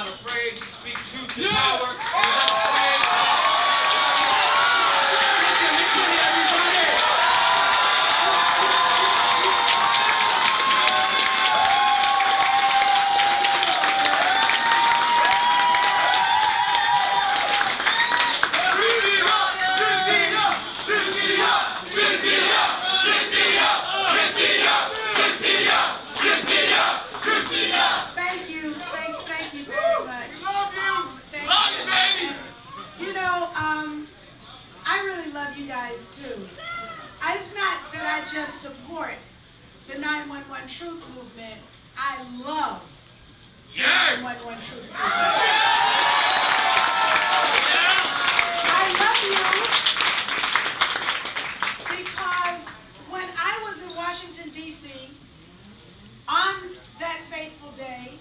not afraid to speak truth to power. He's not afraid. It's not that I just support the 911 Truth Movement. I love the 911 Truth Movement. I love you because when I was in Washington, D.C. on that fateful day,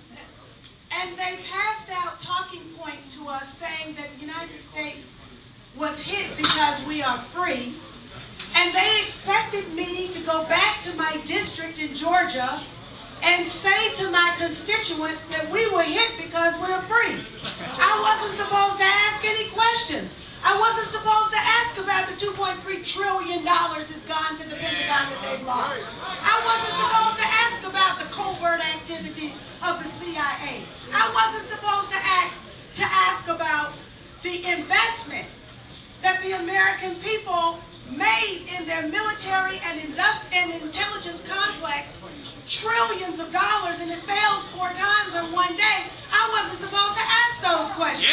and they passed out talking points to us saying that the United States was hit because we are free, and they expected me to go back to my district in Georgia and say to my constituents that we were hit because we're free. I wasn't supposed to ask any questions. I wasn't supposed to ask about the $2.3 trillion has gone to the Pentagon that they've lost. I wasn't supposed to ask about the covert activities of the CIA. I wasn't supposed to ask about the investment that the American people made in their military and intelligence complex, trillions of dollars, and it failed 4 times in one day. I wasn't supposed to ask those questions.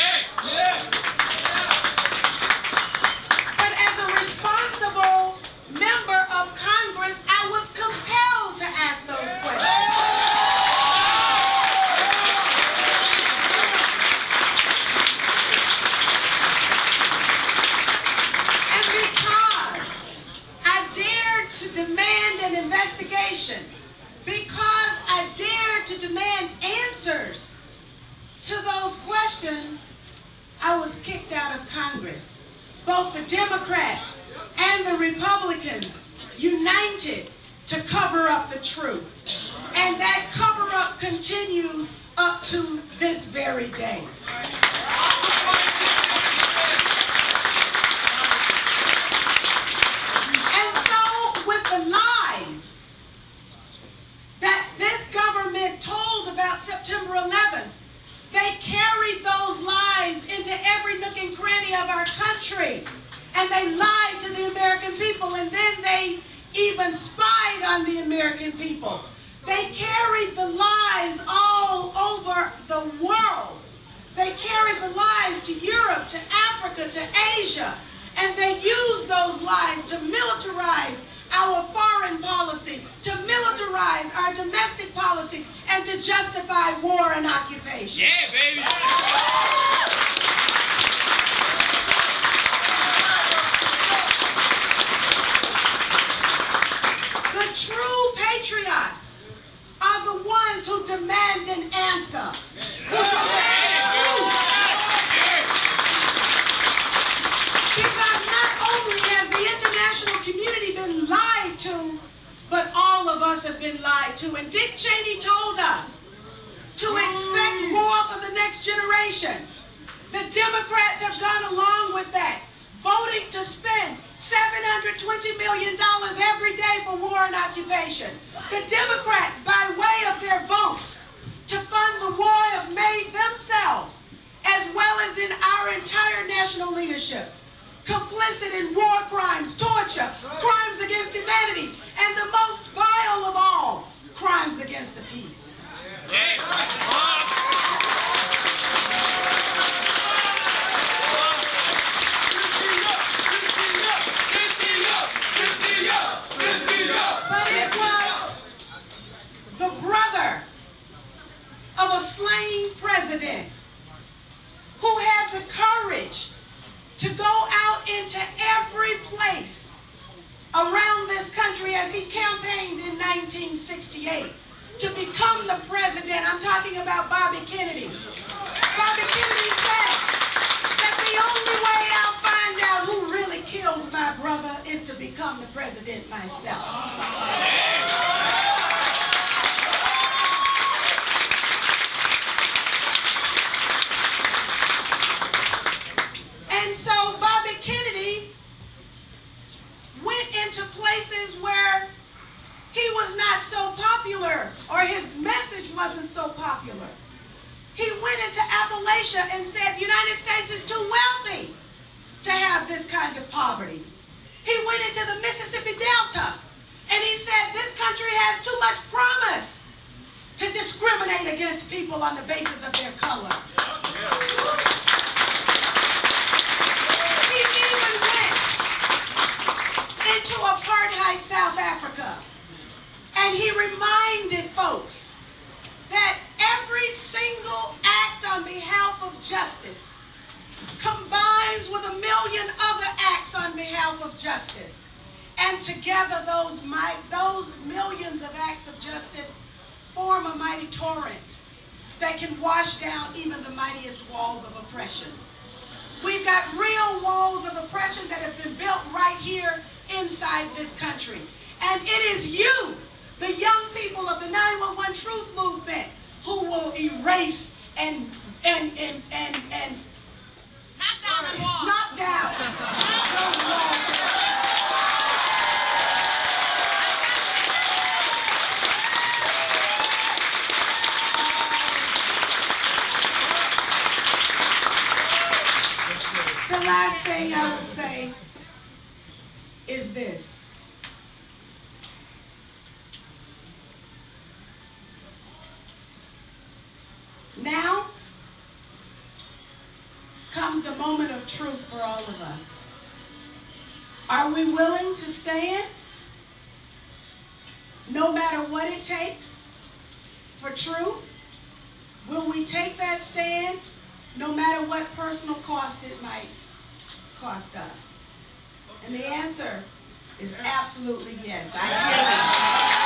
But as a responsible member of Congress, I was compelled to ask those questions. Demand an investigation, because I dared to demand answers to those questions, I was kicked out of Congress. Both the Democrats and the Republicans united to cover up the truth. And that cover-up continues up to this very day. The lies that this government told about September 11th, they carried those lies into every nook and cranny of our country, and they lied to the American people, and then they even spied on the American people. They carried the lies all over the world. They carried the lies to Europe, to Africa, to Asia, and they used those lies to militarize our foreign policy, to militarize our domestic policy, and to justify war and occupation. Yeah, baby! The true patriots are the ones who demand an answer. Who demand truth. Because not only has the international community been lied to, but all of us have been lied to. And Dick Cheney told us to expect war for the next generation. The Democrats have gone along with that, voting to spend $720 million every day for war and occupation. The Democrats, by way of their votes to fund the war, have made themselves, as well as in our entire national leadership, complicit in war crimes, torture, crimes against humanity, and the most vile of all, crimes against the peace. But it was the brother of a slain president who had the courage to go out into every place around this country as he campaigned in 1968 to become the president. I'm talking about Bobby Kennedy. Bobby Kennedy said that the only way I'll find out who really killed my brother is to become the president myself. Appalachia and said the United States is too wealthy to have this kind of poverty. He went into the Mississippi Delta and he said this country has too much promise to discriminate against people on the basis of their color. He even went into apartheid South Africa and he reminded folks that every single act on behalf of justice combines with 1 million other acts on behalf of justice. And together those millions of acts of justice form a mighty torrent that can wash down even the mightiest walls of oppression. We've got real walls of oppression that have been built right here inside this country. And it is you, the young people of the 911 Truth Movement, who will erase and knock down the wall. Knock down those walls. The last thing I would say is this. Now comes the moment of truth for all of us. Are we willing to stand, no matter what it takes, for truth? Will we take that stand, no matter what personal cost it might cost us? And the answer is absolutely yes. I hear it.